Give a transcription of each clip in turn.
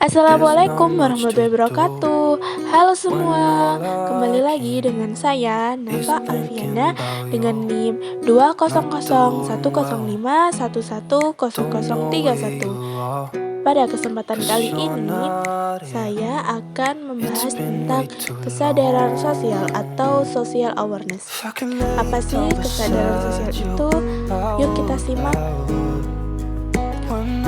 Assalamualaikum warahmatullahi wabarakatuh. Halo semua, kembali lagi dengan saya Nafa Alfiana dengan NIM 200105105110031. Pada kesempatan kali ini, saya akan membahas tentang kesadaran sosial atau social awareness. Apa sih kesadaran sosial itu? Yuk kita simak.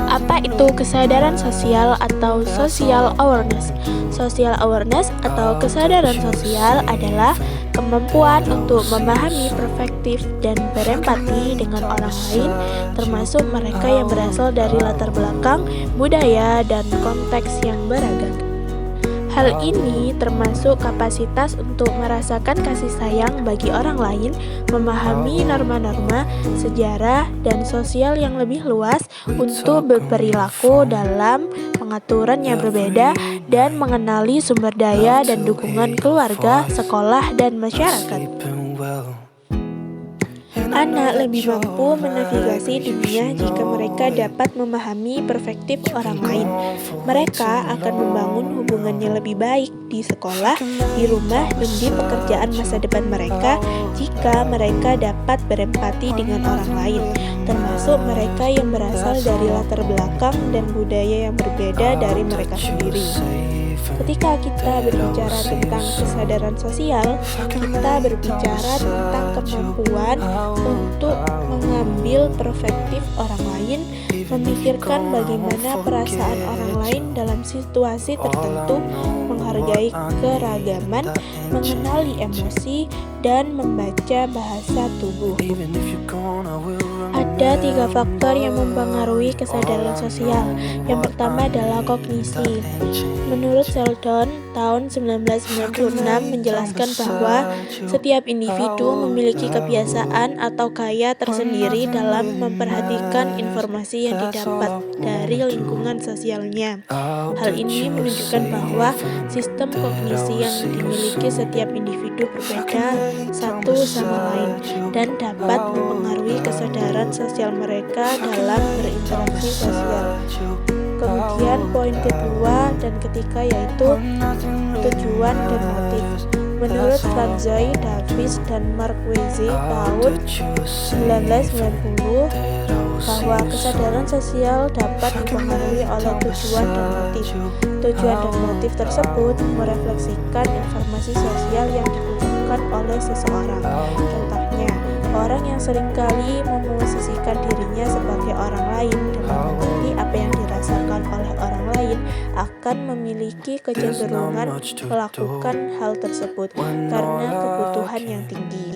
Apa itu kesadaran sosial atau social awareness? Social awareness atau kesadaran sosial adalah kemampuan untuk memahami perspektif dan berempati dengan orang lain, termasuk mereka yang berasal dari latar belakang, budaya, dan konteks yang beragam. Hal ini termasuk kapasitas untuk merasakan kasih sayang bagi orang lain, memahami norma-norma, sejarah, dan sosial yang lebih luas untuk berperilaku dalam pengaturan yang berbeda dan mengenali sumber daya dan dukungan keluarga, sekolah, dan masyarakat. Anak lebih mampu menavigasi dunia jika mereka dapat memahami perspektif orang lain. Mereka akan membangun hubungan yang lebih baik di sekolah, di rumah, dan di pekerjaan masa depan mereka jika mereka dapat berempati dengan orang lain, termasuk mereka yang berasal dari latar belakang dan budaya yang berbeda dari mereka sendiri. Ketika kita berbicara tentang kesadaran sosial, kita berbicara tentang kemampuan untuk mengambil perspektif orang lain, memikirkan bagaimana perasaan orang lain dalam situasi tertentu, menghargai keragaman, mengenali emosi, dan membaca bahasa tubuh. Ada 3 faktor yang mempengaruhi kesadaran sosial. Yang pertama adalah kognisi. Menurut Sheldon, tahun 1996 menjelaskan bahwa setiap individu memiliki kebiasaan atau gaya tersendiri dalam memperhatikan informasi yang didapat dari lingkungan sosialnya. Hal ini menunjukkan bahwa sistem kognisi yang dimiliki setiap individu berbeda satu sama lain dan dapat mempengaruhi kesadaran sosial mereka dalam berinteraksi sosial. Kemudian poin kedua dan ketiga yaitu tujuan dan motif. Menurut Franzoy, Davis, dan Mark Weze tahun 1990 bahwa kesadaran sosial dapat dipengaruhi oleh tujuan dan motif. Tujuan dan motif tersebut merefleksikan informasi sosial yang dibutuhkan oleh seseorang. Contohnya, orang yang seringkali memosisikan dirinya sebagai orang lain dan mengerti apa yang dirasakan oleh orang lain akan memiliki kecenderungan melakukan hal tersebut karena kebutuhan yang tinggi.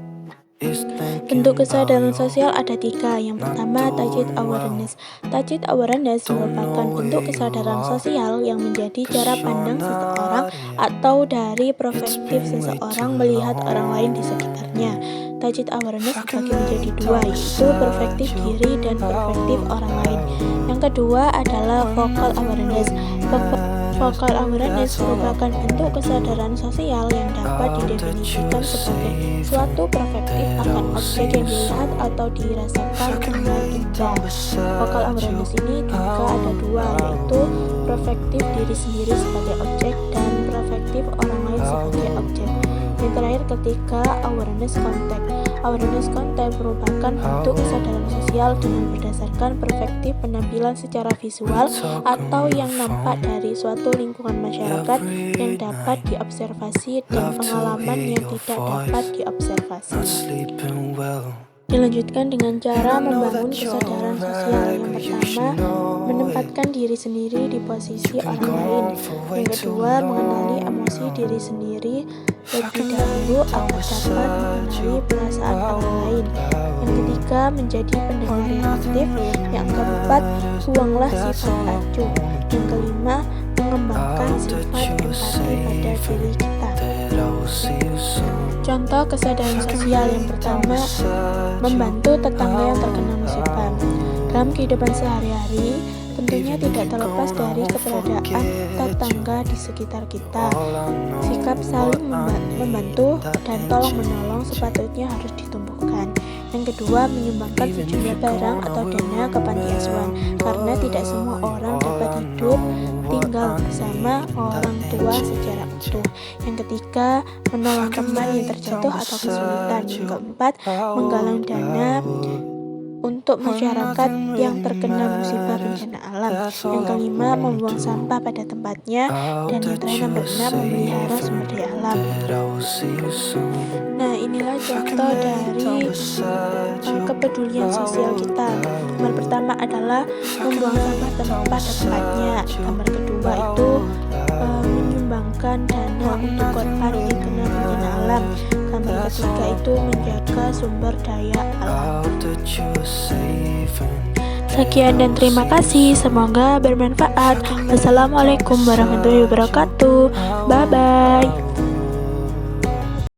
Bentuk kesadaran sosial ada 3. Yang pertama, tacit awareness. Tacit awareness merupakan bentuk kesadaran sosial yang menjadi cara pandang seseorang atau dari perspektif seseorang melihat orang lain di sekitarnya. Tacit awareness dibagi menjadi 2, yaitu perspektif diri dan perspektif orang lain. Yang kedua adalah vocal awareness. Vocal awareness merupakan bentuk kesadaran sosial yang dapat didefinisikan sebagai suatu perspektif akan objek yang dilihat atau dirasakan dengan indera. Vocal awareness ini juga ada 2, yaitu perspektif diri sendiri sebagai objek dan perspektif orang lain sebagai objek. Yang terakhir ketiga, awareness contact. Awareness contact merupakan bentuk kesadaran sosial dengan berdasarkan perspektif penampilan secara visual atau yang nampak dari suatu lingkungan masyarakat yang dapat diobservasi dan pengalaman yang tidak dapat diobservasi. Dilanjutkan dengan cara membangun kesadaran sosial. Yang pertama, menempatkan diri sendiri di posisi orang lain. Yang kedua, mengenali emosi diri sendiri lebih dahulu agar dapat mengenali perasaan orang lain. Yang ketiga, menjadi pendengar yang aktif. Yang keempat, buanglah sifat acuh. Yang kelima, mengembangkan sifat empati pada diri kita. Contoh kesadaran sosial yang pertama, membantu tetangga yang terkena musibah. Dalam kehidupan sehari-hari, tentunya tidak terlepas dari keberadaan tetangga di sekitar kita. Sikap saling membantu dan tolong-menolong sepatutnya harus ditumbuhkan. Yang kedua, menyumbangkan sejumlah barang atau dana ke panti asuhan, karena tidak semua orang dapat hidup tinggal tinggal bersama orang tua secara utuh. Yang ketiga, menolong teman yang terjatuh atau kesulitan. Yang keempat, menggalang dana untuk masyarakat yang terkena musibah bencana alam. Yang kelima, membuang sampah pada tempatnya. Dan yang terakhir, nomor 6, memelihara sumber daya alam. Nah, inilah contoh dari kepedulian sosial kita. Nomor pertama adalah membuang sampah pada tempatnya. Nomor kedua itu menyumbangkan dana untuk korban yang kena bencana alam. Nomor ketiga itu menjaga sumber daya alam. Sekian dan terima kasih, semoga bermanfaat. Wassalamualaikum warahmatullahi wabarakatuh. Bye bye.